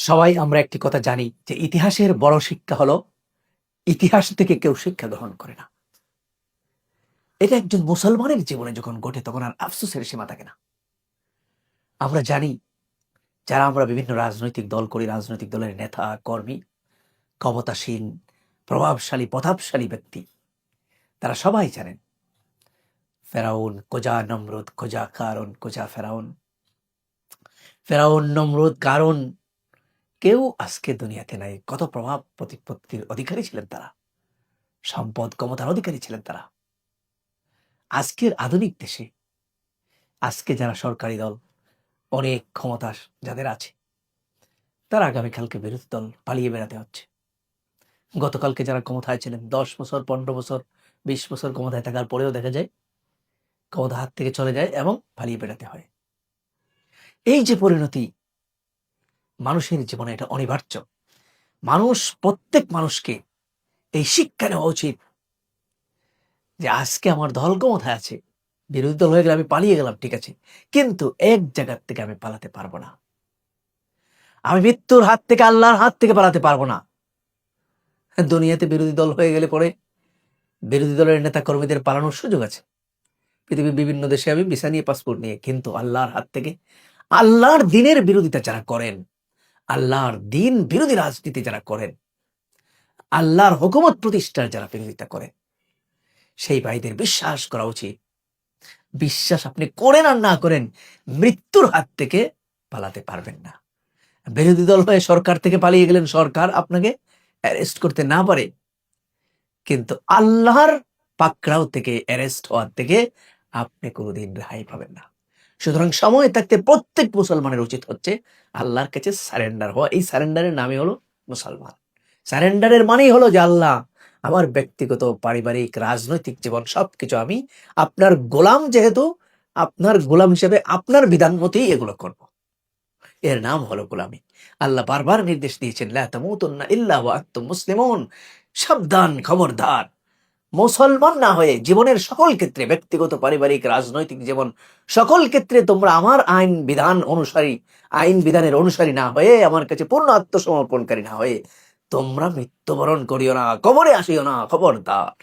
সবাই আমরা একটি কথা জানি যে ইতিহাসের বড় শিক্ষা হলো ইতিহাস থেকে কেউ শিক্ষা গ্রহণ করে না। এটা একজন মুসলমানের জীবনে যখন ঘটে তখন আর আফসোসের সীমা থাকে না। আমরা জানি যারা আমরা বিভিন্ন রাজনৈতিক দল করি, রাজনৈতিক দলের নেতা কর্মী, ক্ষমতাসীন, প্রভাবশালী, প্রতাপশালী ব্যক্তি, তারা সবাই জানেন ফেরাউন কোজা, নমরুদ কোজা, কারণ কোজা, ফেরাউন নমরুদ কারণ কেউ আজকে দুনিয়াতে নাই। কত প্রভাব প্রতিপত্তির অধিকারী ছিলেন তারা, সম্পদ ক্ষমতার অধিকারী ছিলেন তারা। আজকের আধুনিক দেশে আজকে যারা সরকারি দল, অনেক ক্ষমতা যাদের আছে, তারা আগামীকালকে বিরোধী দল পালিয়ে বেড়াতে হচ্ছে। গতকালকে যারা ক্ষমতায় ছিলেন 10 বছর, 15 বছর, 20 বছর ক্ষমতায় থাকার পরেও দেখা যায় ক্ষমতা হাত থেকে চলে যায় এবং পালিয়ে বেড়াতে হয়। এই যে পরিণতি মানুষের জীবনে, এটা অনিবার্য। প্রত্যেক মানুষকে এই শিক্ষা নেওয়া উচিত যে আজকে আমার দল ক্ষমতায় আছে, বিরোধী দল হয়ে গেলে আমি পালিয়ে গেলাম, ঠিক আছে, কিন্তু এক জায়গার থেকে আমি পালাতে পারবো না। আমি মৃত্যুর হাত থেকে, আল্লাহর হাত থেকে পালাতে পারবো না। দুনিয়াতে বিরোধী দল হয়ে গেলে পরে বিরোধী দলের নেতা কর্মীদের পালানোর সুযোগ আছে পৃথিবীর বিভিন্ন দেশে, আমি ভিসা নিয়ে, পাসপোর্ট নিয়ে, কিন্তু আল্লাহর হাত থেকে, আল্লাহর দিনের বিরোধিতা যারা করেন, আল্লাহর দিন বিরোধী রাজনীতি যারা করেন, আল্লাহর হুকুমত প্রতিষ্ঠার যারা বিরোধিতা করেন, সেই ভাইদের বিশ্বাস করা উচিত, বিশ্বাস আপনি করেন আর না করেন, মৃত্যুর হাত থেকে পালাতে পারবেন না। বিরোধী দল হয়ে সরকার থেকে পালিয়ে গেলেন, সরকার আপনাকে অ্যারেস্ট করতে না পারে, কিন্তু আল্লাহর পাকড়াও থেকে, অ্যারেস্ট হওয়ার থেকে আপনি কোনোদিন রেহাই পাবেন না। সুতরাং সময় থাকতে প্রত্যেক মুসলমানের উচিত হচ্ছে আল্লাহর কাছে সারেন্ডার হওয়া। এই সারেন্ডারের নামই হলো মুসলমান। সারেন্ডারের মানেই হলো যে আল্লাহ, আমার ব্যক্তিগত, পারিবারিক, রাজনৈতিক জীবন সবকিছু আমি আপনার গোলাম, যেহেতু আপনার গোলাম হিসেবে আপনার বিধান মতেই এগুলো করব। এর নাম হলো গোলামি। আল্লাহ বারবার নির্দেশ দিয়েছেন, লা তামুতুন্না ইল্লা ওয়া আনতুম মুসলিমুন, সাবধান, খবরদার, মুসলমান না হয়ে জীবনের সকল ক্ষেত্রে, ব্যক্তিগত, পারিবারিক, রাজনৈতিক জীবন, সকল ক্ষেত্রে তোমরা আমার আইন বিধানের অনুসারী না হয়ে, আমার কাছে পূর্ণ আত্মসমর্পণকারী না হয়ে তোমরা মৃত্যুবরণ করিও না, কবরে আসিও না, খবরদার।